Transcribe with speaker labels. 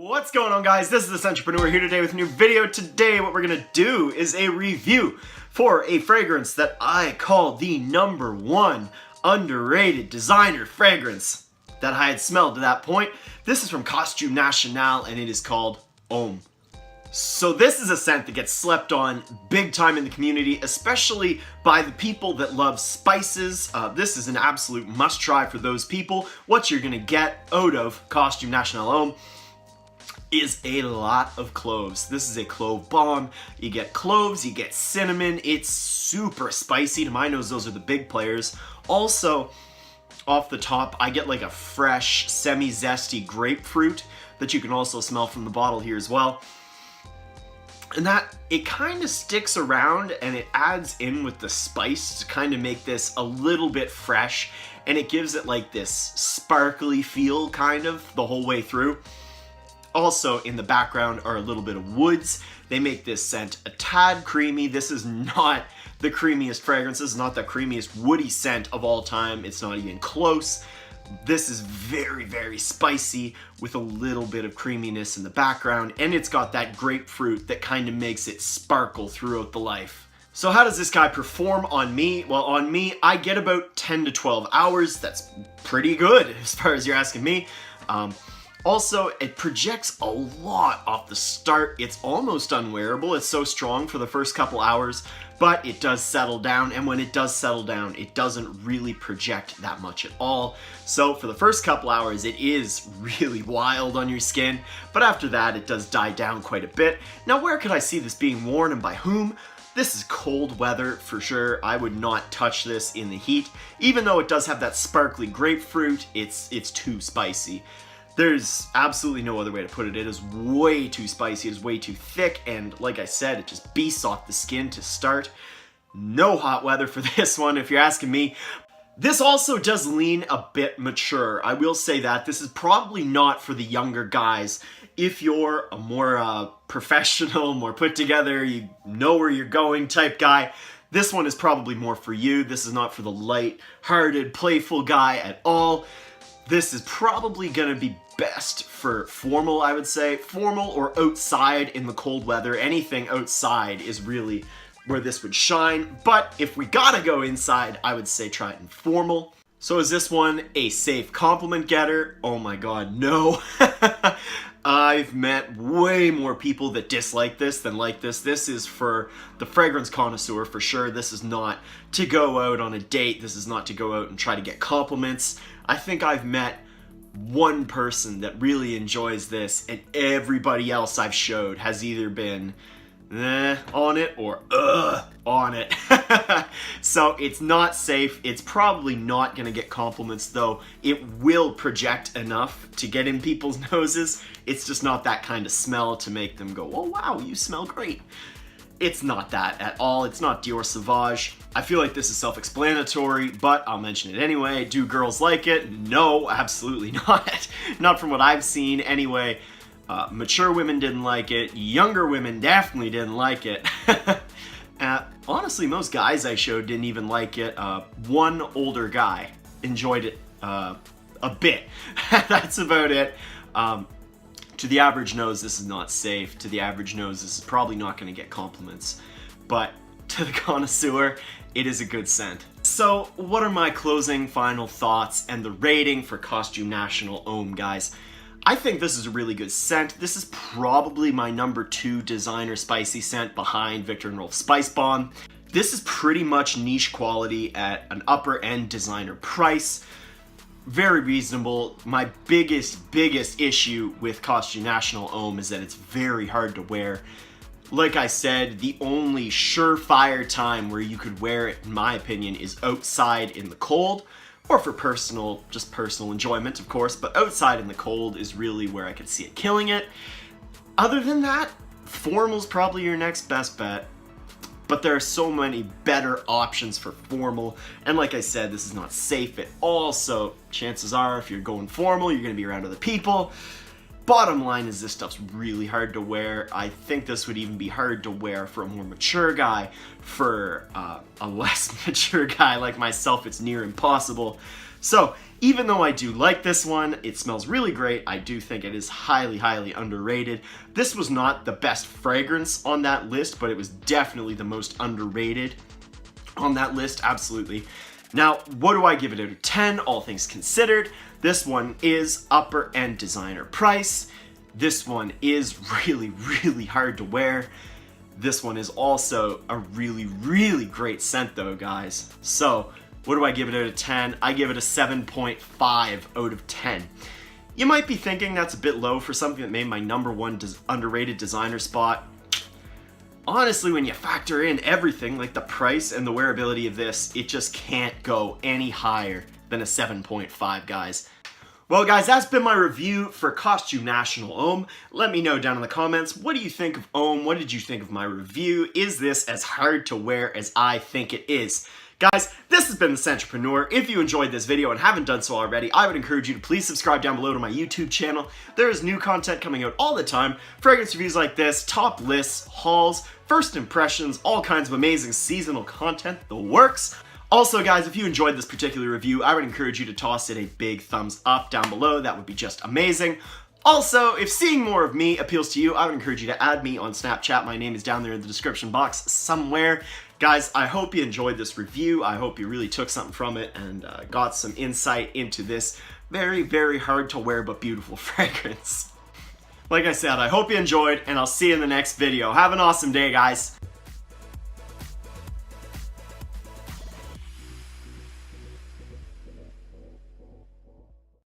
Speaker 1: What's going on, guys? This is the Entrepreneur here today with a new video. Today what we're gonna do is a review for a fragrance that I call the #1 underrated designer fragrance that I had smelled to that point. This is from Costume National and it is called Homme. So this is a scent that gets slept on big time in the community, especially by the people that love spices. This is an absolute must try for those people. What you're gonna get out of Costume National Homme is a lot of cloves. This is a clove bomb. You get cloves, you get cinnamon. It's super spicy. To my nose, those are the big players. Also, off the top, I get like a fresh, semi-zesty grapefruit that you can also smell from the bottle here as well. And that, it kind of sticks around and it adds in with the spice to kind of make this a little bit fresh. And it gives it like this sparkly feel kind of the whole way through. Also in the background are a little bit of woods. They make this scent a tad creamy. This is not the creamiest fragrance. This is not the creamiest woody scent of all time. It's not even close. This is very, very spicy with a little bit of creaminess in the background, and it's got that grapefruit that kind of makes it sparkle throughout the life. So how does this guy perform on me? Well, on me, I get about 10 to 12 hours. That's pretty good as far as you're asking me. Also, it projects a lot off the start. It's almost unwearable. It's so strong for the first couple hours, but it does settle down, and when it does settle down, it doesn't really project that much at all. So for the first couple hours, it is really wild on your skin, but after that, it does die down quite a bit. Now, where could I see this being worn and by whom? This is cold weather for sure. I would not touch this in the heat. Even though it does have that sparkly grapefruit, it's too spicy. There's absolutely no other way to put it. It is way too spicy, it is way too thick, and like I said, it just beasts off the skin to start. No hot weather for this one, if you're asking me. This also does lean a bit mature. I will say that. This is probably not for the younger guys. If you're a more professional, more put together, you know where you're going type guy, this one is probably more for you. This is not for the light-hearted, playful guy at all. This is probably gonna be best for formal, I would say. Formal or outside in the cold weather. Anything outside is really where this would shine. But if we gotta go inside, I would say try it in formal. So is this one a safe compliment getter? Oh my god, no. I've met way more people that dislike this than like this. This is for the fragrance connoisseur for sure. This is not to go out on a date. This is not to go out and try to get compliments. I think I've met one person that really enjoys this, and everybody else I've showed has either been on it or on it. So it's not safe. It's probably not gonna get compliments, though it will project enough to get in people's noses. It's just not that kind of smell to make them go, oh wow, you smell great. It's not that at all. It's not Dior Sauvage. I feel like this is self-explanatory, but I'll mention it anyway. Do girls like it? No, absolutely not. Not from what I've seen anyway. Mature women didn't like it. Younger women definitely didn't like it. Honestly, most guys I showed didn't even like it. One older guy enjoyed it a bit. That's about it. To the average nose, this is not safe. To the average nose, this is probably not going to get compliments. But to the connoisseur, it is a good scent. So what are my closing final thoughts and the rating for Costume National Homme, guys? I think this is a really good scent. This is probably my #2 designer spicy scent behind Viktor and Rolf Spice Bomb. This is pretty much niche quality at an upper end designer price. Very reasonable. My biggest issue with Costume National Homme is that it's very hard to wear. Like I said, the only surefire time where you could wear it, in my opinion, is outside in the cold, or for just personal enjoyment, of course, but outside in the cold is really where I could see it killing it. Other than that, formal's probably your next best bet. But there are so many better options for formal, and like I said, this is not safe at all, so chances are if you're going formal, you're going to be around other people. Bottom line is this stuff's really hard to wear. I think this would even be hard to wear for a more mature guy. For a less mature guy like myself, it's near impossible. So Even though I do like this one, it smells really great, I do think it is highly, highly underrated. This was not the best fragrance on that list, but it was definitely the most underrated on that list, absolutely. Now, what do I give it out of 10, all things considered? This one is upper end designer price. This one is really, really hard to wear. This one is also a really, really great scent though, guys. So, what do I give it out of 10? I give it a 7.5 out of 10. You might be thinking that's a bit low for something that made my number one underrated designer spot. Honestly, when you factor in everything, like the price and the wearability of this, it just can't go any higher than a 7.5, guys. Well, guys, that's been my review for Costume National Homme. Let me know down in the comments, what do you think of Homme? What did you think of my review? Is this as hard to wear as I think it is? Guys, this has been The Scentpreneur. If you enjoyed this video and haven't done so already, I would encourage you to please subscribe down below to my YouTube channel. There is new content coming out all the time. Fragrance reviews like this, top lists, hauls, first impressions, all kinds of amazing seasonal content, the works. Also, guys, if you enjoyed this particular review, I would encourage you to toss it a big thumbs up down below. That would be just amazing. Also, if seeing more of me appeals to you, I would encourage you to add me on Snapchat. My name is down there in the description box somewhere. Guys, I hope you enjoyed this review. I hope you really took something from it and got some insight into this very, very hard to wear but beautiful fragrance. Like I said, I hope you enjoyed, and I'll see you in the next video. Have an awesome day, guys.